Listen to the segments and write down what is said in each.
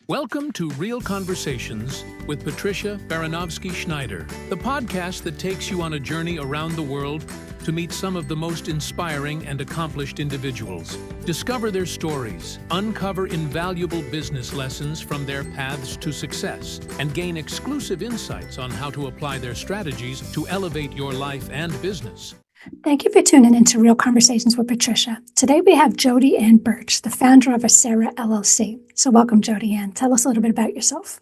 Welcome to Real Conversations with Patricia Baranovsky-Schneider, the podcast that takes you on a journey around the world to meet some of the most inspiring and accomplished individuals. Discover their stories, uncover invaluable business lessons from their paths to success, and gain exclusive insights on how to apply their strategies to elevate your life and business. Thank you for tuning into Real Conversations with Patricia. Today we have Jodi-Ann Birch, the founder of Asera LLC. So welcome, Jodi-Ann. Tell us a little bit about yourself.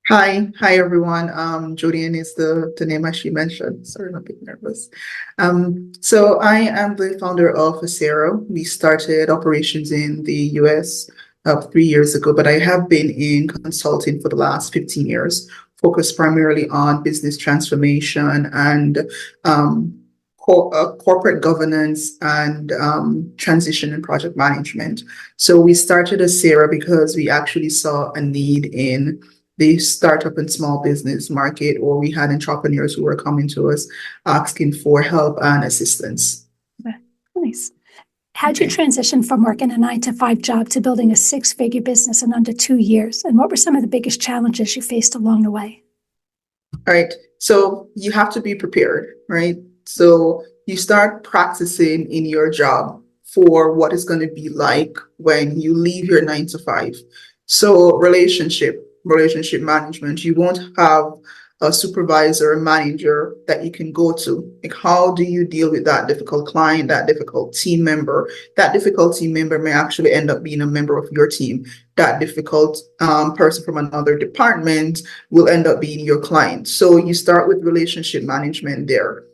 Hi everyone. Jodi-Ann is the name I should mention. Sorry, I'm a bit nervous. So I am the founder of Asera. We started operations in the US 3 years ago, but I have been in consulting for the last 15 years, focused primarily on business transformation and corporate governance and transition and project management. So we started Asera because we actually saw a need in the startup and small business market, or we had entrepreneurs who were coming to us asking for help and assistance. Nice. How'd you transition from working a 9-to-5 job to building a 6-figure business in under 2 years? And what were some of the biggest challenges you faced along the way? All right. So you have to be prepared, right? So you start practicing in your job for what it's going to be like when you leave your 9-to-5. So relationship management, you won't have a supervisor or manager that you can go to. Like, how do you deal with that difficult client, that difficult team member? That difficult team member may actually end up being a member of your team. That difficult person from another department will end up being your client. So you start with relationship management there.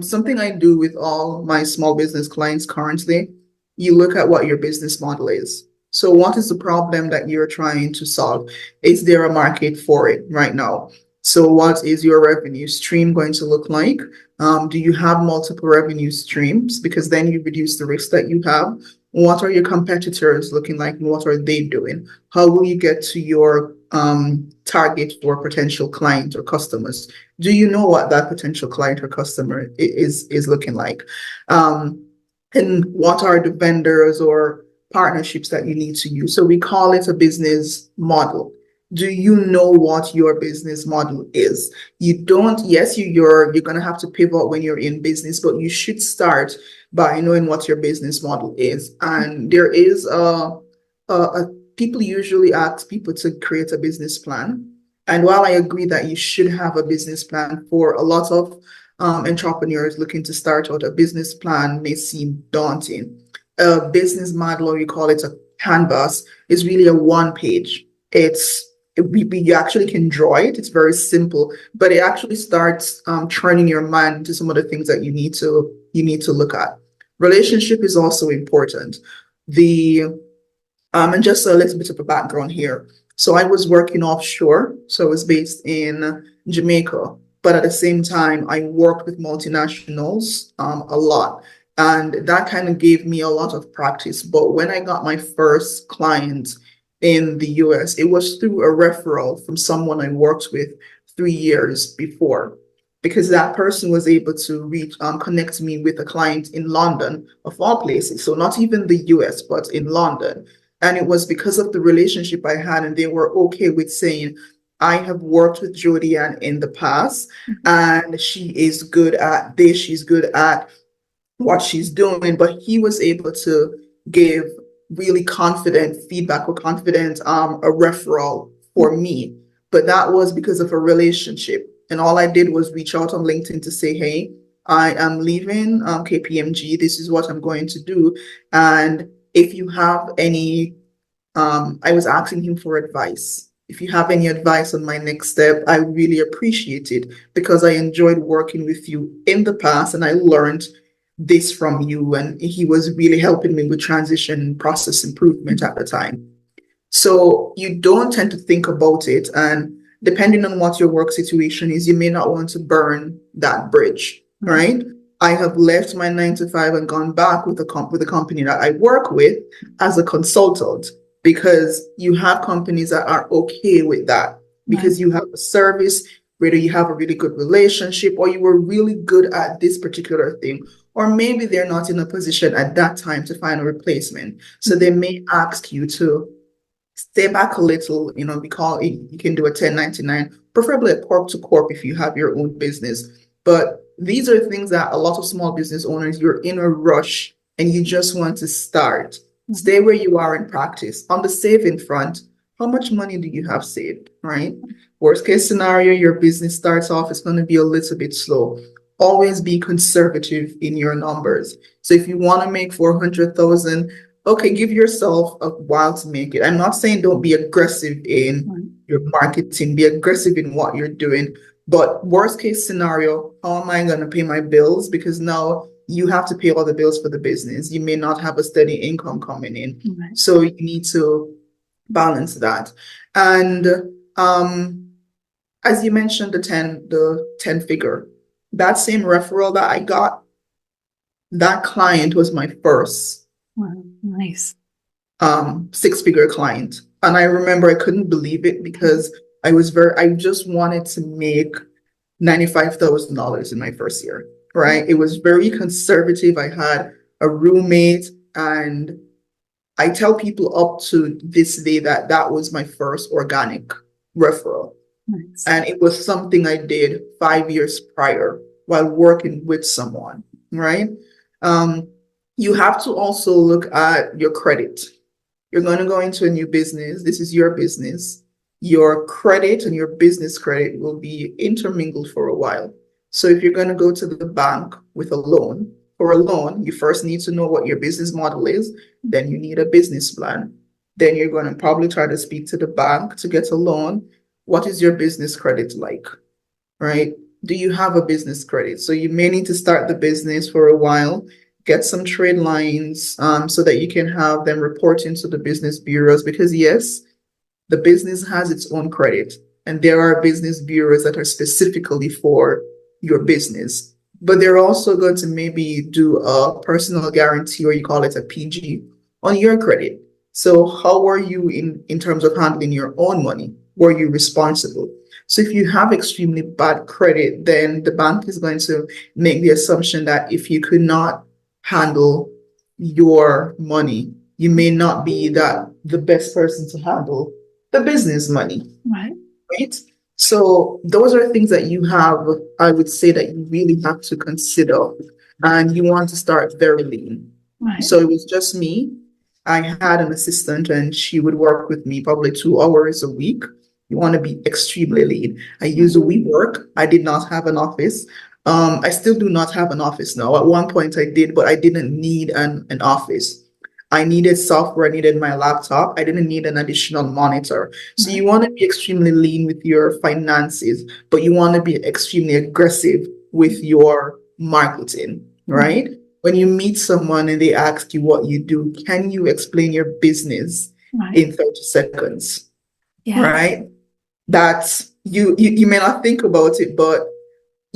Something I do with all my small business clients currently, you look at what your business model is. So what is the problem that you're trying to solve? Is there a market for it right now? So what is your revenue stream going to look like? Do you have multiple revenue streams? Because then you reduce the risk that you have. What are your competitors looking like and what are they doing? How will you get to your target for potential client or customers? Do you know what that potential client or customer is looking like? And what are the vendors or partnerships that you need to use? So we call it a business model. Do you know what your business model is? You don't, yes, you're going to have to pivot when you're in business, but you should start by knowing what your business model is. And there is people usually ask people to create a business plan. And while I agree that you should have a business plan, for a lot of entrepreneurs looking to start out, a business plan may seem daunting. A business model, or you call it a canvas, is really a one page. You actually can draw it. It's very simple, but it actually starts turning your mind into some of the things that you need to look at. Relationship is also important. And just a little bit of a background here. So I was working offshore. So I was based in Jamaica, but at the same time, I worked with multinationals a lot. And that kind of gave me a lot of practice. But when I got my first client in the US, it was through a referral from someone I worked with 3 years before, because that person was able to connect me with a client in London, of all places. So not even the US, but in London. And it was because of the relationship I had, and they were okay with saying, I have worked with Jodi-Ann in the past, and she is good at this, she's good at what she's doing. But he was able to give really confident feedback or confident a referral for me. But that was because of a relationship. And all I did was reach out on LinkedIn to say, hey, I am leaving KPMG. This is what I'm going to do. And if you have any, I was asking him for advice. If you have any advice on my next step, I really appreciate it, because I enjoyed working with you in the past and I learned this from you. And he was really helping me with transition process improvement at the time. So you don't tend to think about it. And depending on what your work situation is, you may not want to burn that bridge, right? I have left my 9-to-5 and gone back with the company that I work with as a consultant, because you have companies that are okay with that, because you have a service, whether you have a really good relationship or you were really good at this particular thing, or maybe they're not in a position at that time to find a replacement. So they may ask you to stay back a little, we call it, you can do a 1099, preferably a corp to corp if you have your own business. But these are things that a lot of small business owners, you're in a rush and you just want to start. Stay where you are in practice. On the saving front, how much money do you have saved, right? Worst case scenario, your business starts off, it's going to be a little bit slow. Always be conservative in your numbers. So if you want to make 400,000, okay, give yourself a while to make it. I'm not saying don't be aggressive in your marketing, be aggressive in what you're doing. But worst case scenario, how am I going to pay my bills? Because now you have to pay all the bills for the business. You may not have a steady income coming in. Right. So you need to balance that. And as you mentioned, the 10 figure, that same referral that I got, that client was my first Wow, nice. 6-figure client. And I remember I couldn't believe it because I just wanted to make $95,000 in my first year, right? It was very conservative. I had a roommate, and I tell people up to this day that that was my first organic referral. Nice. And it was something I did 5 years prior while working with someone, right? You have to also look at your credit. You're going to go into a new business. This is your business. Your credit and your business credit will be intermingled for a while. So if you're going to go to the bank with a loan, for a loan, you first need to know what your business model is. Then you need a business plan. Then you're going to probably try to speak to the bank to get a loan. What is your business credit like, right? Do you have a business credit? So you may need to start the business for a while, get some trade lines so that you can have them report into the business bureaus, because yes, the business has its own credit, and there are business bureaus that are specifically for your business, but they're also going to maybe do a personal guarantee, or you call it a PG, on your credit. So how are you in terms of handling your own money? Were you responsible? So if you have extremely bad credit, then the bank is going to make the assumption that if you could not handle your money, you may not be the best person to handle the business money. Right? So those are things that you have, I would say, that you really have to consider, and you want to start very lean. Right. So it was just me. I had an assistant, and she would work with me probably 2 hours a week. You want to be extremely lean. I use a WeWork. I did not have an office. I still do not have an office now. At one point I did, but I didn't need an office. I needed software, I needed my laptop. I didn't need an additional monitor. So you want to be extremely lean with your finances, but you want to be extremely aggressive with your marketing, right? When you meet someone and they ask you what you do, can you explain your business in 30 seconds? Yeah. Right? That's you may not think about it, but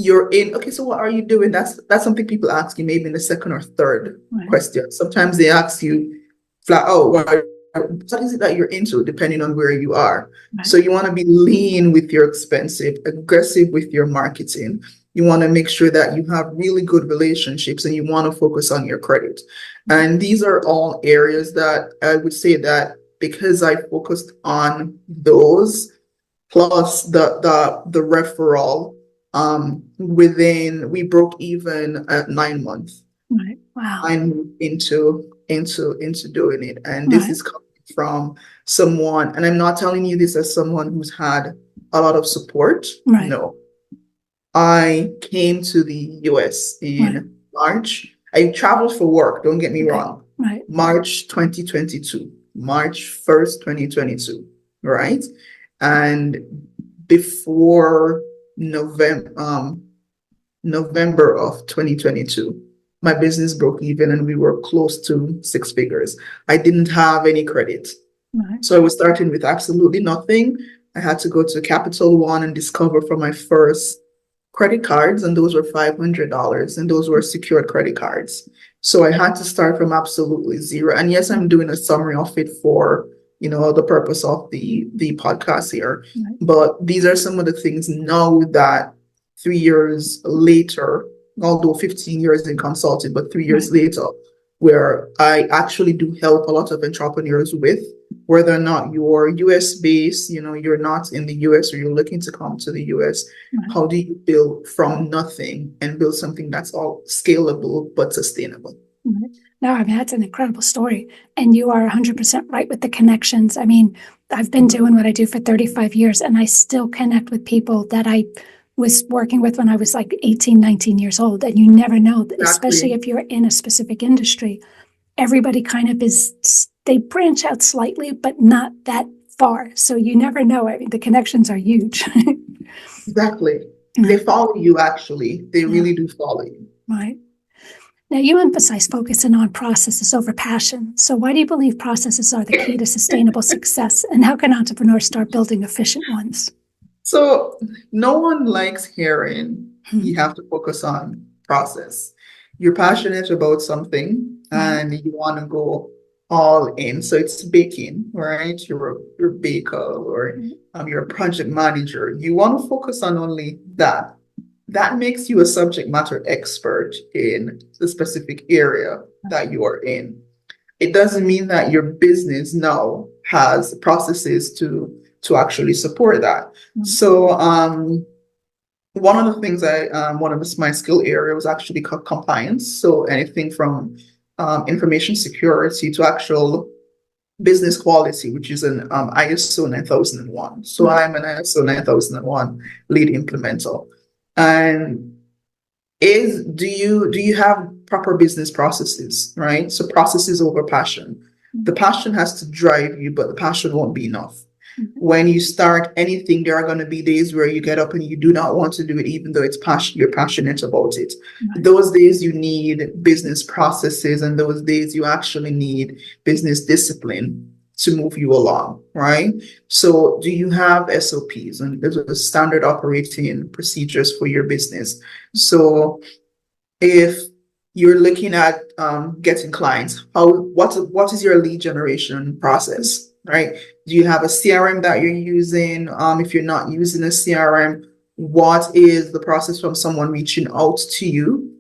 you're in, okay, so what are you doing? That's something people ask you maybe in the second or third question. Sometimes they ask you flat, oh, what is it that you're into, depending on where you are. So you want to be lean with your expensive, aggressive with your marketing. You want to make sure that you have really good relationships, and you want to focus on your credit. And these are all areas that I would say that because I focused on those, plus the referral, we broke even at 9 months. Right. Wow. I moved into doing it. And this is coming from someone, and I'm not telling you this as someone who's had a lot of support. No. I came to the US in March. I traveled for work, don't get me wrong. March 2022. March 1st, 2022. Right? And before November of 2022, my business broke even and we were close to 6 figures. I didn't have any credit. So I was starting with absolutely nothing. I had to go to Capital One and discover for my first credit cards, and those were $500, and those were secured credit cards. So I had to start from absolutely zero. And yes, I'm doing a summary of it for the purpose of the podcast here. But these are some of the things now that 3 years later, although 15 years in consulting, but 3 years later, where I actually do help a lot of entrepreneurs with, whether or not you're US based, you're not in the US or you're looking to come to the US. Right. How do you build from nothing and build something that's all scalable but sustainable? Right. No, I mean, that's an incredible story. And you are 100% right with the connections. I mean, I've been doing what I do for 35 years, and I still connect with people that I was working with when I was like 18, 19 years old. And you never know, especially if you're in a specific industry, everybody kind of they branch out slightly, but not that far. So you never know. I mean, the connections are huge. Exactly. They follow you, actually. They really do follow you. Right. Now, you emphasize focusing on processes over passion. So why do you believe processes are the key to sustainable success? And how can entrepreneurs start building efficient ones? So no one likes hearing you have to focus on process. You're passionate about something and you want to go all in. So it's baking, right? You're a baker or you're a project manager. You want to focus on only that. That makes you a subject matter expert in the specific area that you are in. It doesn't mean that your business now has processes to actually support that. So one of the things one of my skill area was actually compliance. So anything from information security to actual business quality, which is an ISO 9001. So I'm an ISO 9001 lead implementer. And do you have proper business processes, right? So processes over passion. The passion has to drive you, but the passion won't be enough. When you start anything, there are going to be days where you get up and you do not want to do it, even though you're passionate about it. Those days you need business processes, and those days you actually need business discipline to move you along, right? So do you have SOPs and there's a standard operating procedures for your business? So if you're looking at getting clients, what is your lead generation process, right? Do you have a CRM that you're using? If you're not using a CRM, what is the process from someone reaching out to you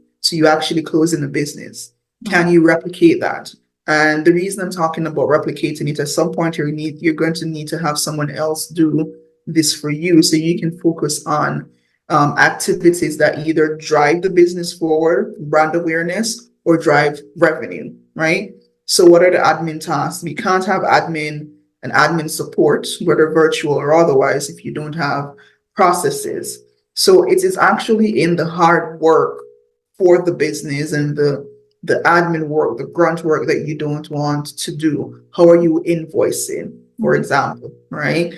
actually closing a business? Can you replicate that? And the reason I'm talking about replicating it, at some point you're going to need to have someone else do this for you, so you can focus on activities that either drive the business forward, brand awareness, or drive revenue, right? So what are the admin tasks? We can't have admin and admin support, whether virtual or otherwise, if you don't have processes. So it is actually in the hard work for the business and the admin work, the grunt work that you don't want to do. How are you invoicing, for example, right?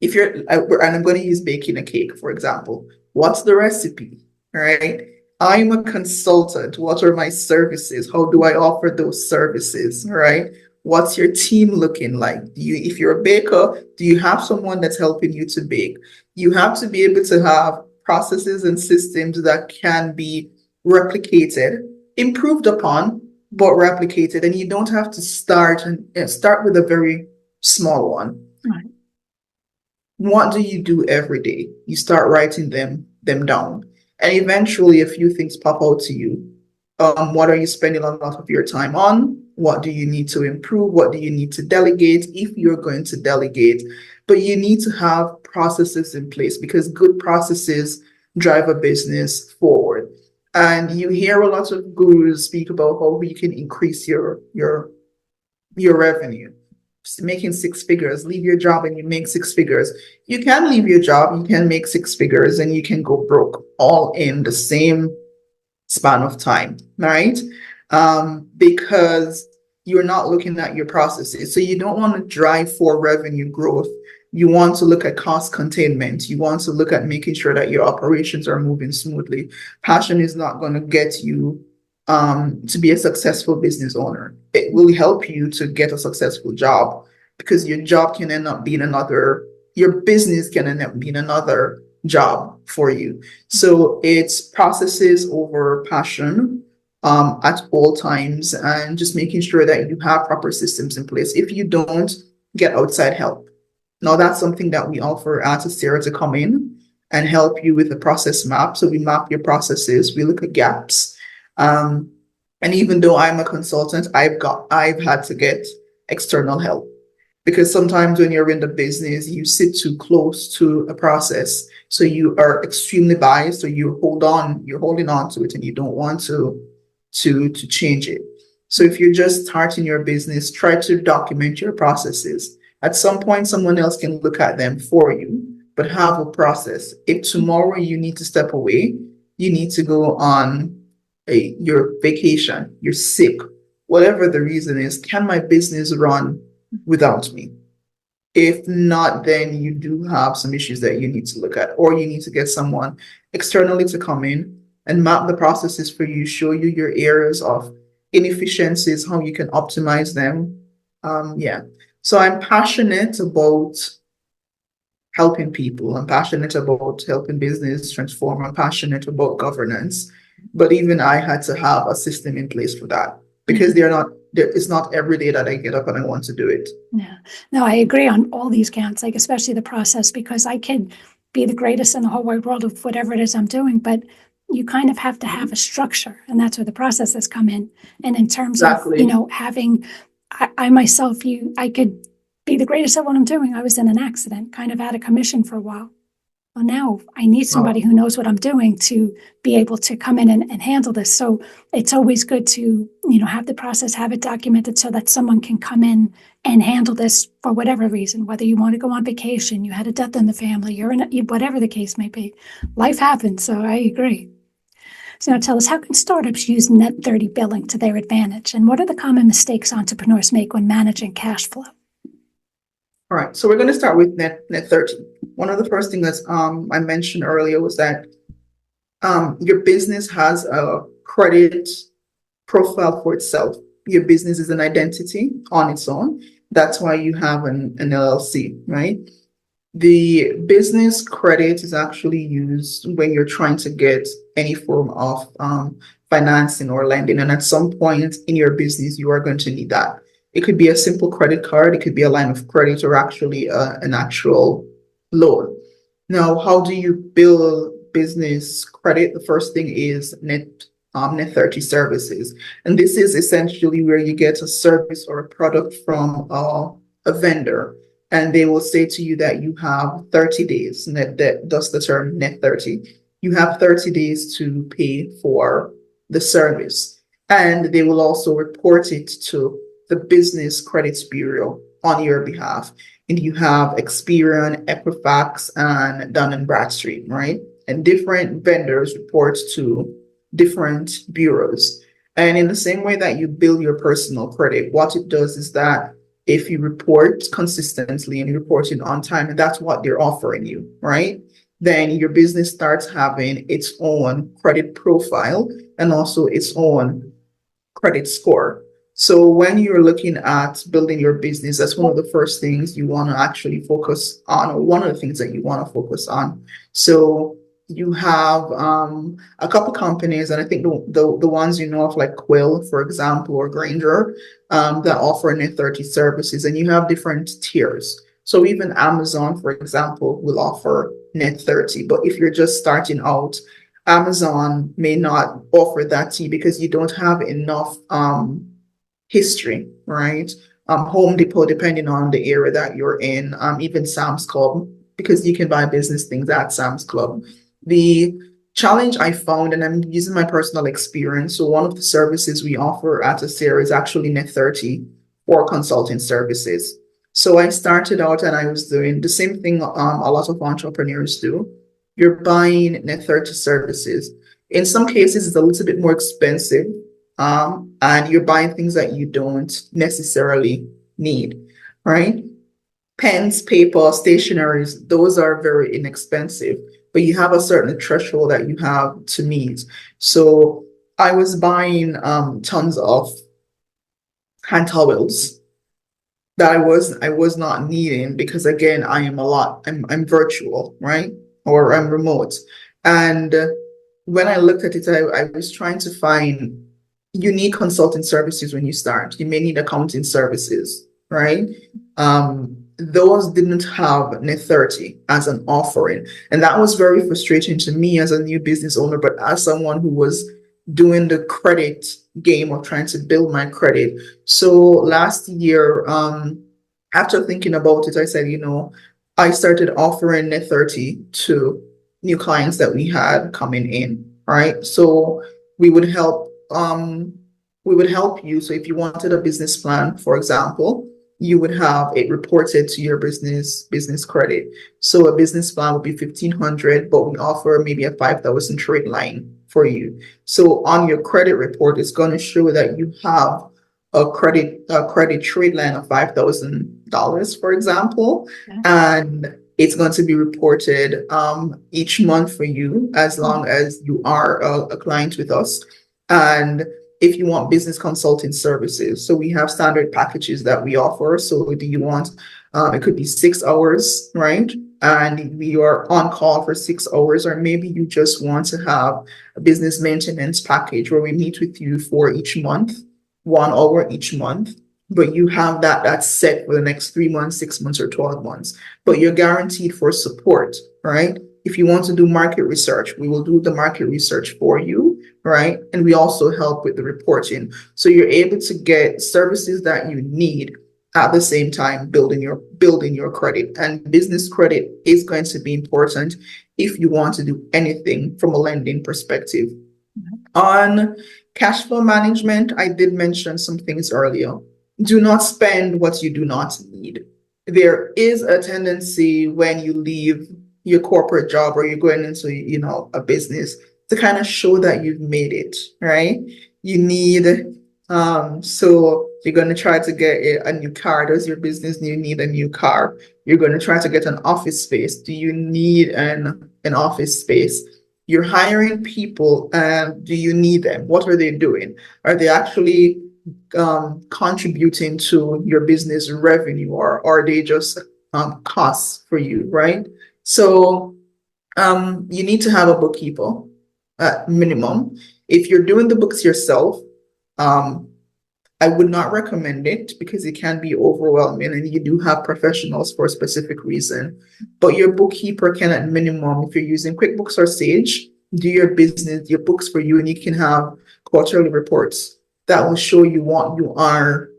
If you're, and I'm going to use baking a cake, for example, what's the recipe, right? I'm a consultant. What are my services? How do I offer those services, right? What's your team looking like? If you're a baker, do you have someone that's helping you to bake? You have to be able to have processes and systems that can be replicated, improved upon, but replicated. And you don't have to start with a very small one. Right. What do you do every day? You start writing them down. And eventually a few things pop out to you. What are you spending a lot of your time on? What do you need to improve? What do you need to delegate if you're going to delegate? But you need to have processes in place, because good processes drive a business forward. And you hear a lot of gurus speak about how you can increase your revenue. Just making six figures, leave your job and you make six figures. You can leave your job, you can make six figures, and you can go broke all in the same span of time, right? Because you're not looking at your processes. So you don't want to drive for revenue growth. You want to look at cost containment. You want to look at making sure that your operations are moving smoothly. Passion is not going to get you to be a successful business owner. It will help you to get a successful job, because your job can end up being your business can end up being another job for you. So it's processes over passion at all times, and just making sure that you have proper systems in place. If you don't, get outside help. Now, that's something that we offer at Asera, to come in and help you with a process map. So we map your processes, we look at gaps. And even though I'm a consultant, I've had to get external help, because sometimes when you're in the business, you sit too close to a process. So you are extremely biased, or you're holding on to it, and you don't want to change it. So if you're just starting your business, try to document your processes. At some point, someone else can look at them for you, but have a process. If tomorrow you need to step away, you need to go on your vacation, you're sick, whatever the reason is, can my business run without me? If not, then you do have some issues that you need to look at, or you need to get someone externally to come in and map the processes for you, show you your areas of inefficiencies, how you can optimize them. Yeah. So I'm passionate about helping people. I'm passionate about helping business transform. I'm passionate about governance. But even I had to have a system in place for that, because it's not every day that I get up and I want to do it. Yeah. No, I agree on all these counts, like especially the process, because I could be the greatest in the whole wide world of whatever it is I'm doing, but you kind of have to have a structure, and that's where the processes come in. And in terms Exactly. of, having, I myself, I could be the greatest at what I'm doing. I was in an accident, kind of out of commission for a while. Well, now I need somebody who knows what I'm doing to be able to come in and handle this. So it's always good to, have the process, have it documented so that someone can come in and handle this for whatever reason, whether you want to go on vacation, you had a death in the family, whatever the case may be. Life happens, so I agree. So now tell us, how can startups use Net 30 billing to their advantage? And what are the common mistakes entrepreneurs make when managing cash flow? All right, so we're going to start with net 30. One of the first things that I mentioned earlier was that your business has a credit profile for itself. Your business is an identity on its own. That's why you have an LLC, right? The business credit is actually used when you're trying to get any form of financing or lending. And at some point in your business, you are going to need that. It could be a simple credit card, it could be a line of credit, or actually an actual loan. Now, how do you build business credit? The first thing is Net 30 services. And this is essentially where you get a service or a product from a vendor, and they will say to you that you have 30 days, thus the term Net 30. You have 30 days to pay for the service. And they will also report it to the Business Credits Bureau on your behalf. And you have Experian, Equifax, and Dun & Bradstreet, right? And different vendors report to different bureaus. And in the same way that you build your personal credit, what it does is that if you report consistently and you report it on time, and that's what they're offering you, right? Then your business starts having its own credit profile and also its own credit score. So when you're looking at building your business, that's one of the first things you want to actually focus on, or one of the things that you want to focus on. So you have a couple companies, and I think the ones of, like Quill, for example, or Granger, that offer Net 30 services, and you have different tiers. So even Amazon, for example, will offer Net 30. But if you're just starting out, Amazon may not offer that to you because you don't have enough history, right? Home Depot, depending on the area that you're in, even Sam's Club, because you can buy business things at Sam's Club. The challenge I found, and I'm using my personal experience, so one of the services we offer at Asera is actually Net 30 for consulting services. So I started out and I was doing the same thing a lot of entrepreneurs do. You're buying Net 30 services. In some cases, it's a little bit more expensive, and you're buying things that you don't necessarily need, right? Pens, paper, stationeries, those are very inexpensive, but you have a certain threshold that you have to meet. So I was buying tons of hand towels that I was not needing, because again, I'm virtual, right? Or I'm remote. And when I looked at it, I was trying to find unique consulting services. When you start, you may need accounting services, right? Those didn't have Net 30 as an offering. And that was very frustrating to me as a new business owner, but as someone who was doing the credit game of trying to build my credit. So last year, after thinking about it, I said, I started offering net 30 to new clients that we had coming in. Right. So we would help, you. So if you wanted a business plan, for example, you would have it reported to your business credit. So a business plan would be 1,500, but we offer maybe a 5,000 trade line for you. So on your credit report, it's going to show that you have a credit trade line of $5,000, for example, Okay. and it's going to be reported each month for you as long as you are a client with us. And if you want business consulting services, so we have standard packages that we offer. So do you want, it could be 6 hours, right? And we are on call for 6 hours, or maybe you just want to have a business maintenance package where we meet with you for each month, 1 hour each month, but you have that's set for the next 3 months, 6 months, or 12 months, but you're guaranteed for support, right? If you want to do market research, we will do the market research for you, right? And we also help with the reporting. So you're able to get services that you need at the same time building your credit. And business credit is going to be important if you want to do anything from a lending perspective. On cash flow management, I did mention some things earlier. Do not spend what you do not need. There is a tendency when you leave your corporate job or you're going into, a business to kind of show that you've made it, right? You need, so you're going to try to get a new car. Does your business need a new car? You're going to try to get an office space. Do you need an office space? You're hiring people, and do you need them? What are they doing? Are they actually contributing to your business revenue, or are they just costs for you, right? So you need to have a bookkeeper at minimum. If you're doing the books yourself, I would not recommend it because it can be overwhelming, and you do have professionals for a specific reason. But your bookkeeper can, at minimum, if you're using QuickBooks or Sage, do your books for you, and you can have quarterly reports that will show you what you are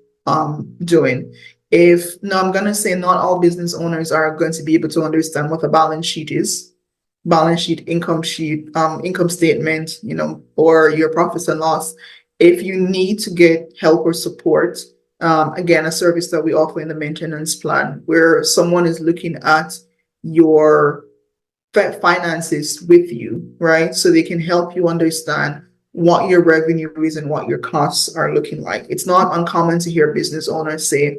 doing. I'm going to say not all business owners are going to be able to understand what a balance sheet is. Balance sheet, income statement, or your profits and loss. If you need to get help or support, again, a service that we offer in the maintenance plan, where someone is looking at your finances with you, right? So they can help you understand what your revenue is and what your costs are looking like. It's not uncommon to hear business owners say,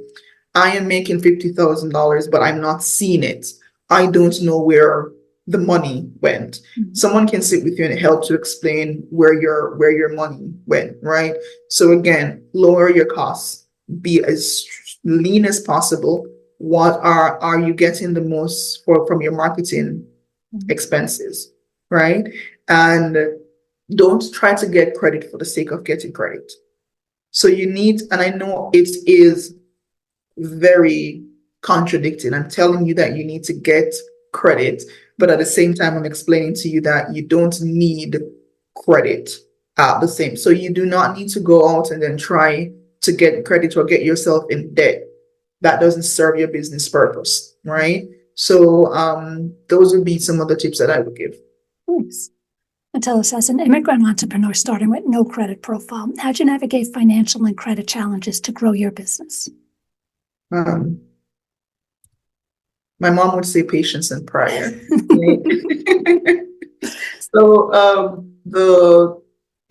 I am making $50,000, but I'm not seeing it. I don't know where the money went. Someone can sit with you and help to explain where your money went, right? So again, lower your costs, be as lean as possible. What are you getting the most from your marketing expenses, right? And don't try to get credit for the sake of getting credit. So you need, and I know it is very contradicting. I'm telling you that you need to get credit, but at the same time, I'm explaining to you that you don't need credit at the same. So you do not need to go out and then try to get credit or get yourself in debt. That doesn't serve your business purpose, right? So those would be some of the tips that I would give. Thanks. And tell us, as an immigrant entrepreneur starting with no credit profile, how'd you navigate financial and credit challenges to grow your business? My mom would say patience and prayer. Right? So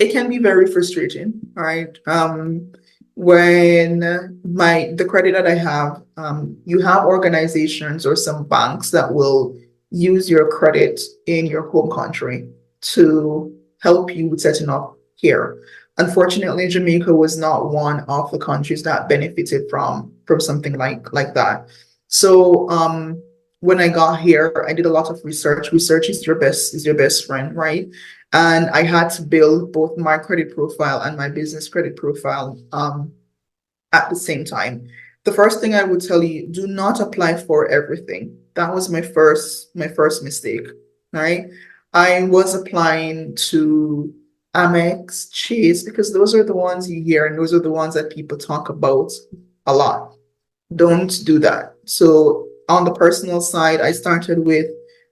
it can be very frustrating, right? When the credit that I have, you have organizations or some banks that will use your credit in your home country to help you with setting up here. Unfortunately, Jamaica was not one of the countries that benefited from something like that. So when I got here, I did a lot of research. Research is your best friend, right? And I had to build both my credit profile and my business credit profile at the same time. The first thing I would tell you, do not apply for everything. That was my first mistake, right? I was applying to Amex, Chase, because those are the ones you hear and those are the ones that people talk about a lot. Don't do that. So on the personal side, I started with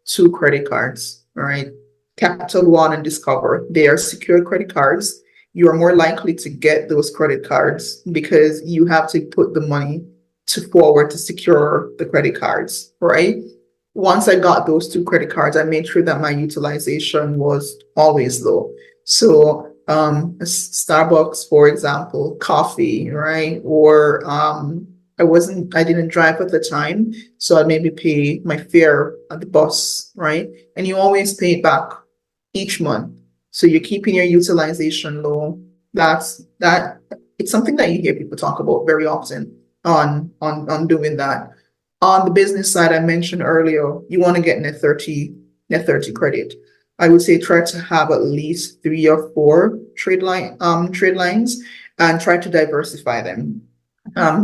2 credit cards, all right? Capital One and Discover. They are secure credit cards. You are more likely to get those credit cards because you have to put the money to forward to secure the credit cards, right? Once I got those 2 credit cards, I made sure that my utilization was always low. So Starbucks, for example, coffee, right? Or I didn't drive at the time, so I'd maybe pay my fare at the bus, right? And you always pay it back each month. So you're keeping your utilization low. It's something that you hear people talk about very often on doing that. On the business side, I mentioned earlier, you want to get net 30 credit. I would say try to have at least 3 or 4 trade lines and try to diversify them.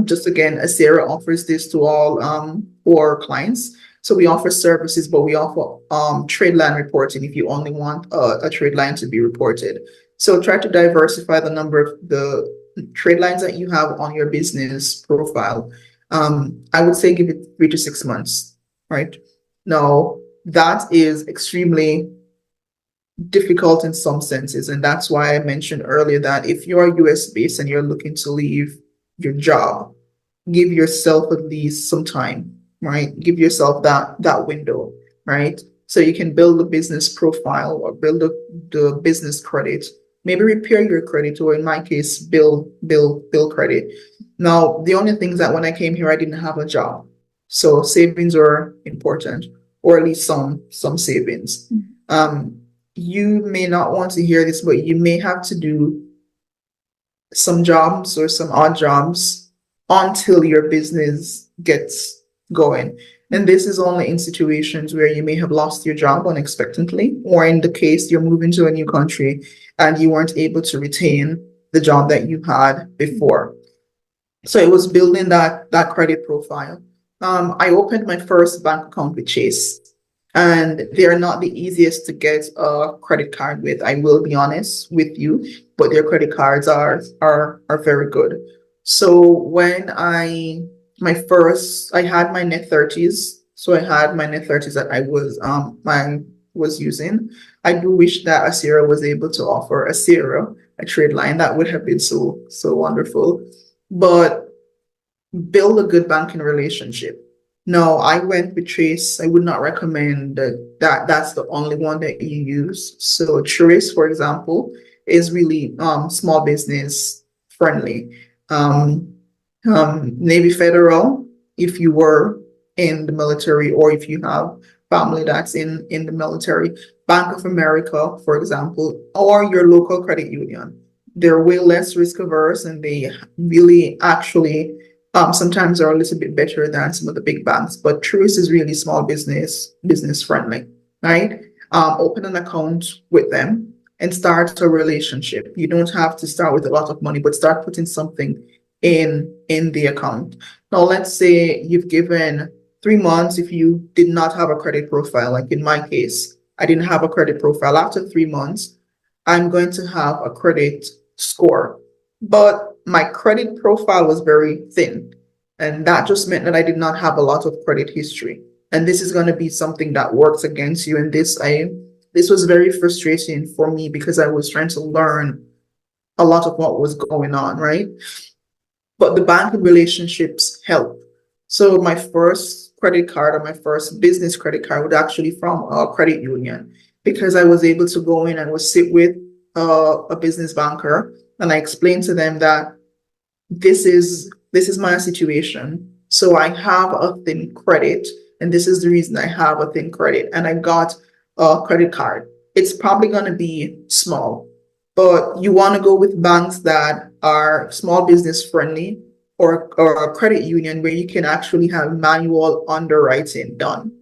Just again, Asera offers this to all our clients. So we offer services, but we offer trade line reporting if you only want a trade line to be reported. So try to diversify the number of the trade lines that you have on your business profile. I would say give it 3 to 6 months, right? Now, that is extremely difficult in some senses. And that's why I mentioned earlier that if you're US based and you're looking to leave your job, give yourself at least some time, right? Give yourself that window, right? So you can build a business profile or build the business credit, maybe repair your credit, or in my case, build credit. Now, the only thing is that when I came here, I didn't have a job. So savings are important, or at least some savings. You may not want to hear this, but you may have to do some jobs or some odd jobs until your business gets going. And this is only in situations where you may have lost your job unexpectedly, or in the case you're moving to a new country and you weren't able to retain the job that you had before. So it was building that credit profile. I opened my first bank account with Chase, and they are not the easiest to get a credit card with. I will be honest with you, but their credit cards are very good. So when I had my net 30s. So I had my net 30s that I was using. I do wish that Asera was able to offer Asera a trade line. That would have been so wonderful. But build a good banking relationship. No, I went with Trace. I would not recommend that's the only one that you use. So Trace, for example, is really small business friendly. Navy Federal, if you were in the military or if you have family that's in the military. Bank of America, for example, or your local credit union. They're way less risk averse, and they really actually sometimes are a little bit better than some of the big banks. But Truist is really small business friendly, right? Open an account with them and start a relationship. You don't have to start with a lot of money, but start putting something in the account. Now, let's say you've given 3 months. If you did not have a credit profile, like in my case, I didn't have a credit profile. After 3 months, I'm going to have a credit score, but my credit profile was very thin, and that just meant that I did not have a lot of credit history. And this is going to be something that works against you. And this was very frustrating for me because I was trying to learn a lot of what was going on, right? But the banking relationships help. So my first credit card, or my first business credit card, was actually from a credit union, because I was able to go in and was sit with a business banker, and I explained to them that this is my situation. So I have a thin credit, and this is the reason I have a thin credit. And I got a credit card. It's probably going to be small, but you want to go with banks that are small business friendly, or a credit union where you can actually have manual underwriting done.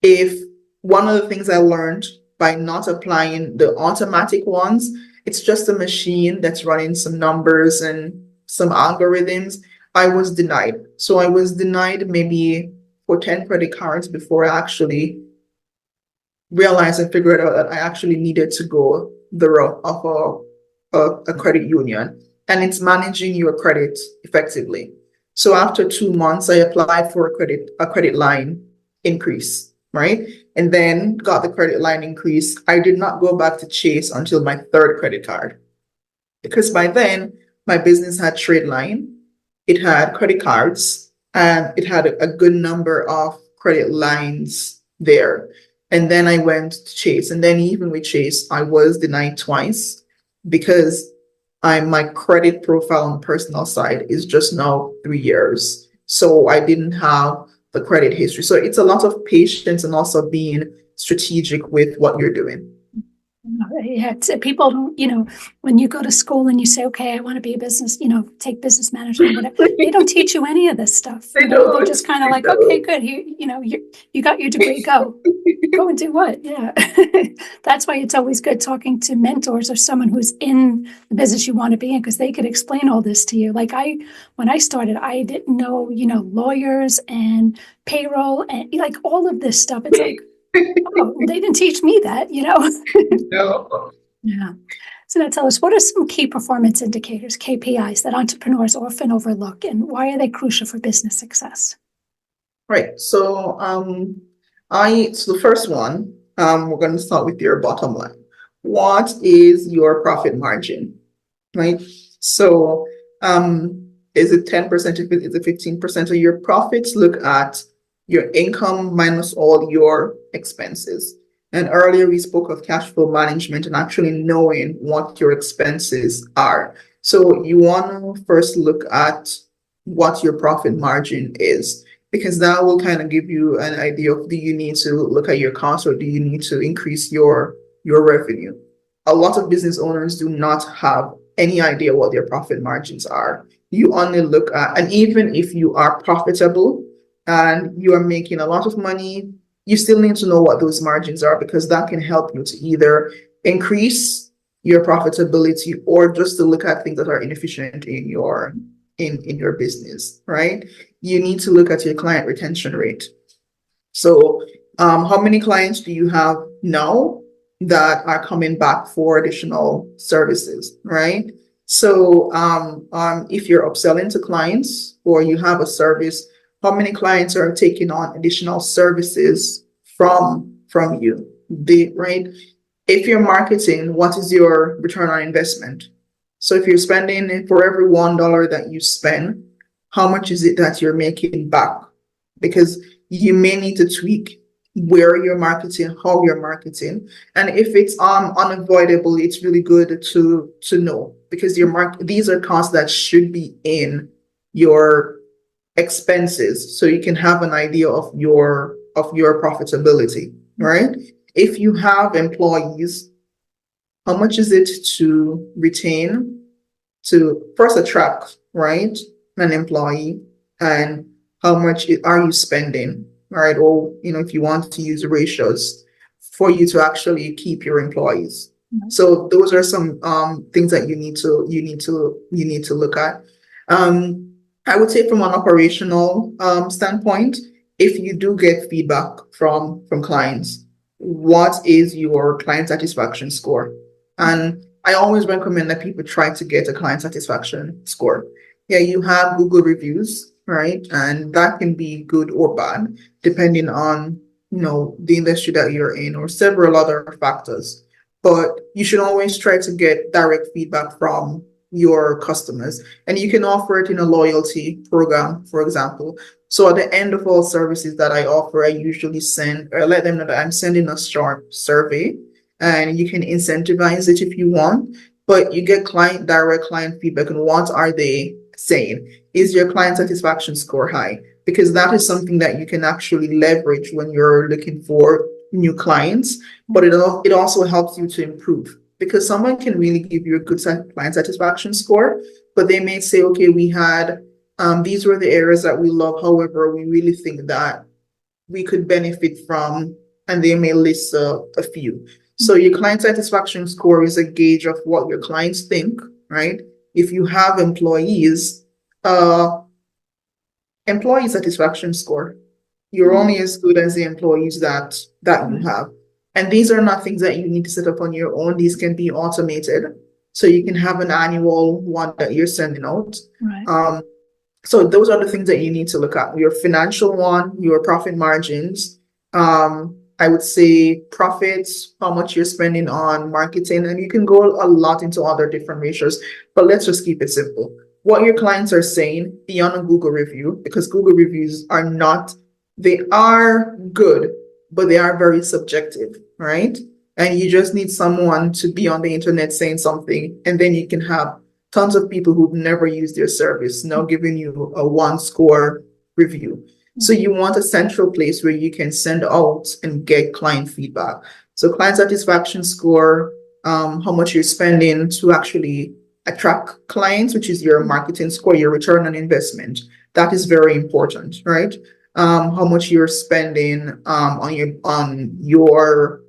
If one of the things I learned by not applying the automatic ones, it's just a machine that's running some numbers and some algorithms, I was denied. So I was denied maybe for 10 credit cards before I actually realized and figured out that I actually needed to go a credit union, and it's managing your credit effectively. So after 2 months, I applied for a credit line increase, right? And then got the credit line increase. I did not go back to Chase until my third credit card, because by then my business had trade line, it had credit cards, and it had a good number of credit lines there. And then I went to Chase, and then even with Chase, I was denied twice because my credit profile on the personal side is just now 3 years. So I didn't have the credit history. So it's a lot of patience and also being strategic with what you're doing. Yeah, people don't, when you go to school and you say, okay, I want to be a business, take business management, whatever, they don't teach you any of this stuff. They They're don't. just kind of like, okay, good. You got your degree, go and do what? Yeah. That's why it's always good talking to mentors or someone who's in the business you want to be in, because they could explain all this to you. Like when I started, I didn't know, lawyers and payroll and like all of this stuff. It's like, oh, they didn't teach me that, No. Yeah. So now tell us, what are some key performance indicators, KPIs, that entrepreneurs often overlook, and why are they crucial for business success? Right. So so the first one, we're going to start with your bottom line. What is your profit margin? Right. So is it 10%? Is it 15% of your profits? Look at your income minus all your expenses. And earlier we spoke of cash flow management and actually knowing what your expenses are. So you want to first look at what your profit margin is, because that will kind of give you an idea of, do you need to look at your costs or do you need to increase your revenue? A lot of business owners do not have any idea what their profit margins are. You only look at, and even if you are profitable and you are making a lot of money, you still need to know what those margins are, because that can help you to either increase your profitability or just to look at things that are inefficient in your business, right? You need to look at your client retention rate. So how many clients do you have now that are coming back for additional services, right? So if you're upselling to clients or you have a service, how many clients are taking on additional services from you? Right? If you're marketing, what is your return on investment? So if you're spending, for every $1 that you spend, how much is it that you're making back? Because you may need to tweak where you're marketing, how you're marketing. And if it's unavoidable, it's really good to know, because these are costs that should be in your expenses, so you can have an idea of your profitability, right? If you have employees, how much is it to retain, to first attract, right, an employee, and how much are you spending, right? Or if you want to use ratios for you to actually keep your employees. So those are some things that you need to look at. I would say from an operational standpoint, if you do get feedback from clients, what is your client satisfaction score? And I always recommend that people try to get a client satisfaction score. Yeah, you have Google reviews, right? And that can be good or bad, depending on, the industry that you're in or several other factors. But you should always try to get direct feedback from your customers, and you can offer it in a loyalty program, for example. So at the end of all services that I offer, I usually let them know that I'm sending a short survey, and you can incentivize it if you want, but you get direct client feedback. And what are they saying? Is your client satisfaction score high? Because that is something that you can actually leverage when you're looking for new clients, but it also helps you to improve. Because someone can really give you a good client satisfaction score, but they may say, okay, we had, these were the areas that we love. However, we really think that we could benefit from, and they may list a few. So your client satisfaction score is a gauge of what your clients think, right? If you have employee satisfaction score, you're only as good as the employees that you have. And these are not things that you need to set up on your own. These can be automated. So you can have an annual one that you're sending out. Right. So those are the things that you need to look at. Your financial one, your profit margins. I would say profits, how much you're spending on marketing, and you can go a lot into other different ratios, but let's just keep it simple. What your clients are saying beyond a Google review, because Google reviews are not, they are good, but they are very subjective, right? And you just need someone to be on the internet saying something, and then you can have tons of people who've never used their service now giving you a 1-score review. So you want a central place where you can send out and get client feedback. So client satisfaction score, how much you're spending to actually attract clients, which is your marketing score, your return on investment. That is very important, right? How much you're spending on your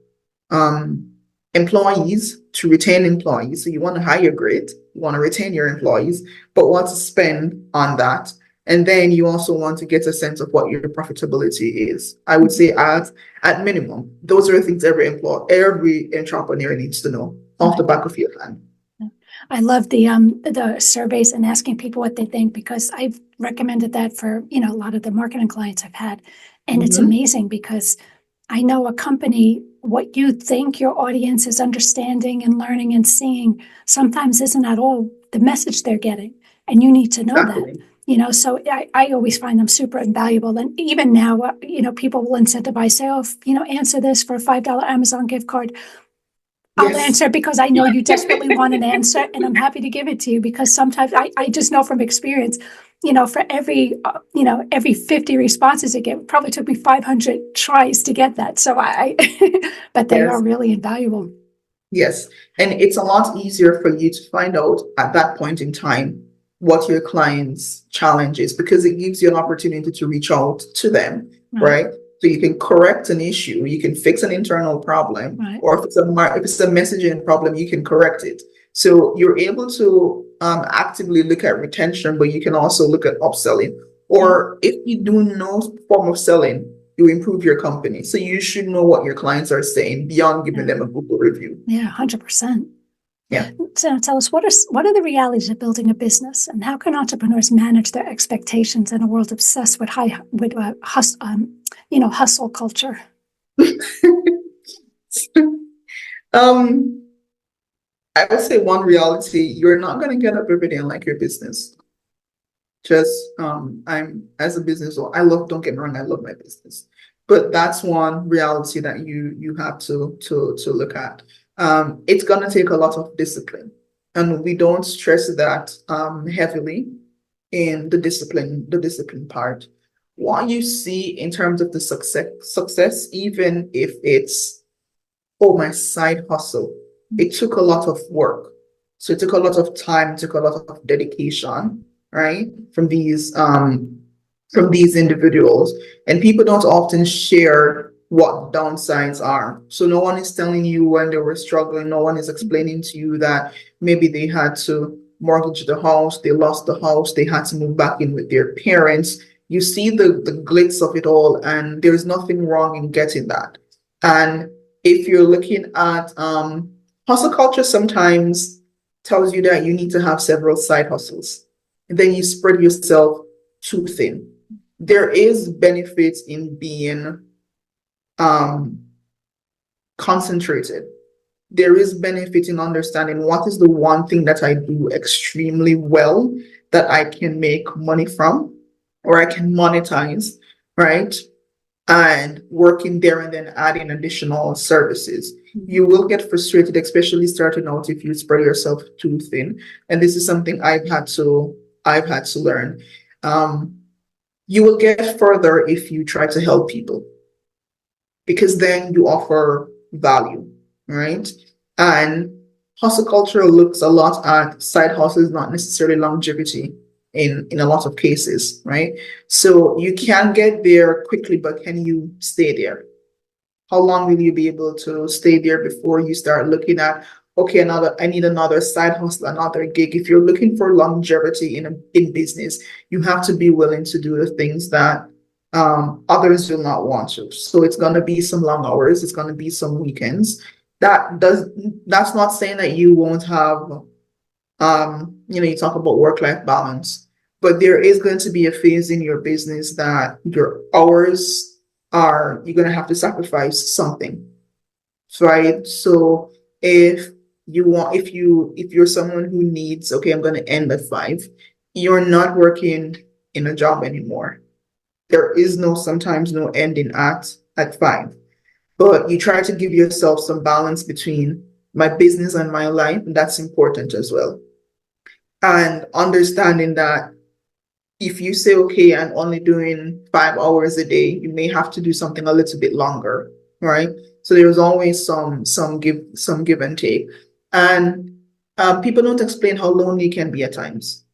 employees to retain employees. So you want to hire great, you want to retain your employees, but want to spend on that. And then you also want to get a sense of what your profitability is. I would say at minimum, those are the things every entrepreneur needs to know off the back of your hand. I love the surveys and asking people what they think, because I've recommended that for, a lot of the marketing clients I've had. And it's amazing because I know a company, what you think your audience is understanding and learning and seeing sometimes isn't at all the message they're getting. And you need to know that. So I always find them super invaluable. And even now, people will incentivize, say, answer this for a $5 Amazon gift card. I'll answer because I know you desperately want an answer, and I'm happy to give it to you, because sometimes I just know from experience, for every 50 responses I get, it probably took me 500 tries to get that. So but they are really invaluable. Yes. And it's a lot easier for you to find out at that point in time what your client's challenge is, because it gives you an opportunity to reach out to them, right? So you can correct an issue, you can fix an internal problem, or if it's a messaging problem, you can correct it. So you're able to actively look at retention, but you can also look at upselling. Or if you do no form of selling, you improve your company. So you should know what your clients are saying beyond giving them a Google review. Yeah, 100%. Yeah. So tell us, what are the realities of building a business, and how can entrepreneurs manage their expectations in a world obsessed with hustle culture? I would say one reality: you're not going to get up every day and like your business. Just I'm as a business, don't get me wrong, I love my business, but that's one reality that you have to look at. It's going to take a lot of discipline, and we don't stress that heavily in the discipline part. What you see in terms of the success, even if it's, my side hustle, it took a lot of work. So it took a lot of time, took a lot of dedication, right? From these individuals. And people don't often share what downsides are. So no one is telling you when they were struggling. No one is explaining to you that maybe they had to mortgage the house, they lost the house, they had to move back in with their parents. You see the glitz of it all, and there's nothing wrong in getting that. And if you're looking at hustle culture, sometimes tells you that you need to have several side hustles, and then you spread yourself too thin. There is benefits in being concentrated. There is benefit in understanding what is the one thing that I do extremely well that I can make money from, or I can monetize, right? And working there and then adding additional services. You will get frustrated, especially starting out, if you spread yourself too thin. And this is something I've had to learn. You will get further if you try to help people, because then you offer value, right? And hustle culture looks a lot at side hustles, not necessarily longevity in a lot of cases, right? So you can get there quickly, but can you stay there? How long will you be able to stay there before you start looking at, okay, I need another side hustle, another gig? If you're looking for longevity in business, you have to be willing to do the things that Others will not want to. So it's going to be some long hours. It's going to be some weekends. That's not saying that you won't have, you talk about work-life balance, but there is going to be a phase in your business that your hours you're going to have to sacrifice something, right? So if you're someone who needs, okay, I'm going to end at 5, you're not working in a job anymore. There is sometimes no ending at 5, but you try to give yourself some balance between my business and my life. And that's important as well. And understanding that if you say, okay, I'm only doing 5 hours a day, you may have to do something a little bit longer, right? So there's always some give and take. And people don't explain how lonely it can be at times.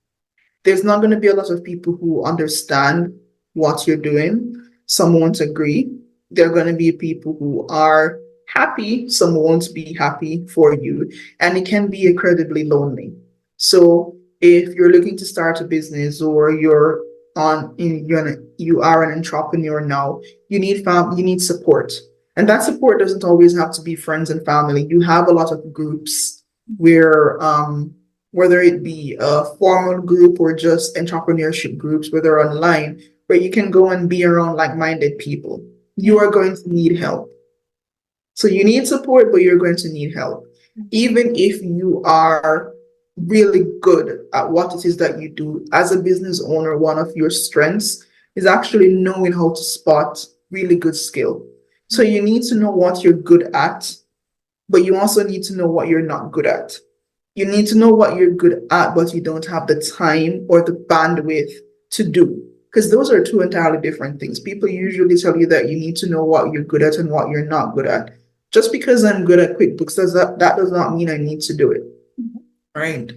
There's not going to be a lot of people who understand what you're doing. Some won't agree. There are going to be people who are happy. Some won't be happy for you. And it can be incredibly lonely. So if you're looking to start a business, or you are an entrepreneur now, you need support. And that support doesn't always have to be friends and family. You have a lot of groups where, whether it be a formal group or just entrepreneurship groups, whether online, where you can go and be around like-minded people. You are going to need help. So you need support, but you're going to need help. Even if you are really good at what it is that you do as a business owner, one of your strengths is actually knowing how to spot really good skill. So you need to know what you're good at, but you also need to know what you're not good at. You need to know what you're good at, but you don't have the time or the bandwidth to do. Because those are two entirely different things. People usually tell you that you need to know what you're good at and what you're not good at. Just because I'm good at QuickBooks, that does not mean I need to do it. Right?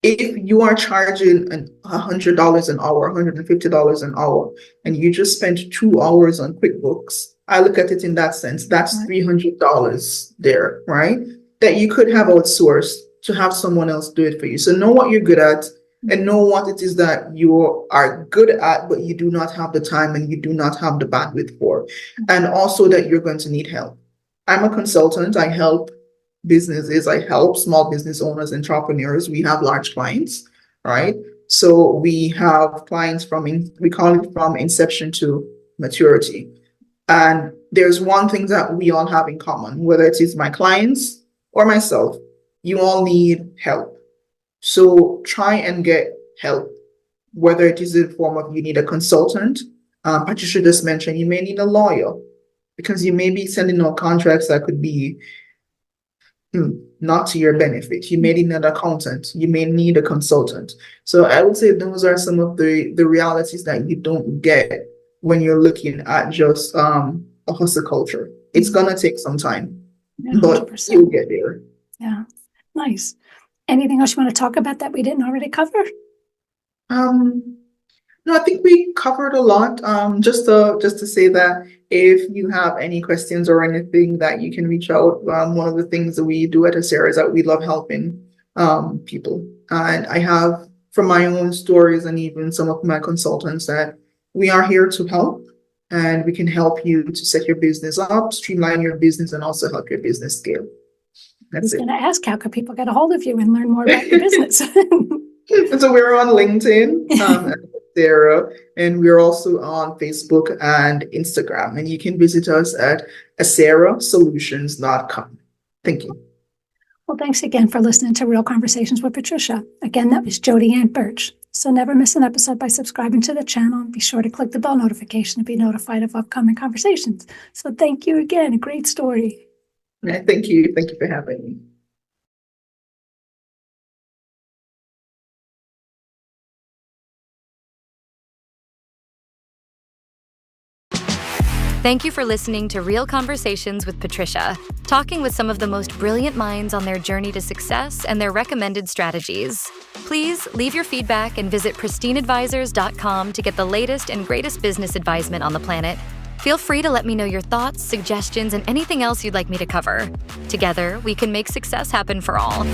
If you are charging $100 an hour, $150 an hour, and you just spent 2 hours on QuickBooks, I look at it in that sense. That's $300 there, right? That you could have outsourced to have someone else do it for you. So know what you're good at, and know what it is that you are good at, but you do not have the time and you do not have the bandwidth for. And also that you're going to need help. I'm a consultant. I help businesses. I help small business owners, entrepreneurs. We have large clients, right? So we have clients we call it from inception to maturity. And there's one thing that we all have in common, whether it is my clients or myself, you all need help. So try and get help, whether it is in the form of you need a consultant. Patricia just mentioned you may need a lawyer, because you may be sending out contracts that could be not to your benefit. You may need an accountant. You may need a consultant. So I would say those are some of the realities that you don't get when you're looking at just a hustle culture. It's going to take some time, but 100%. You'll get there. Yeah, nice. Anything else you want to talk about that we didn't already cover? No, I think we covered a lot. Just to say that if you have any questions or anything, that you can reach out. One of the things that we do at Asera is that we love helping people. And I have, from my own stories and even some of my consultants, that we are here to help, and we can help you to set your business up, streamline your business, and also help your business scale. I was going to ask, how can people get a hold of you and learn more about your business? And so we're on LinkedIn, Asera, and we're also on Facebook and Instagram. And you can visit us at aserasolutions.com. Thank you. Well, thanks again for listening to Real Conversations with Patricia. Again, that was Jodi-Ann Birch. So never miss an episode by subscribing to the channel, and be sure to click the bell notification to be notified of upcoming conversations. So thank you again. A great story. Thank you. Thank you for having me. Thank you for listening to Real Conversations with Patricia, talking with some of the most brilliant minds on their journey to success and their recommended strategies. Please leave your feedback and visit pristineadvisors.com to get the latest and greatest business advisement on the planet. Feel free to let me know your thoughts, suggestions, and anything else you'd like me to cover. Together, we can make success happen for all.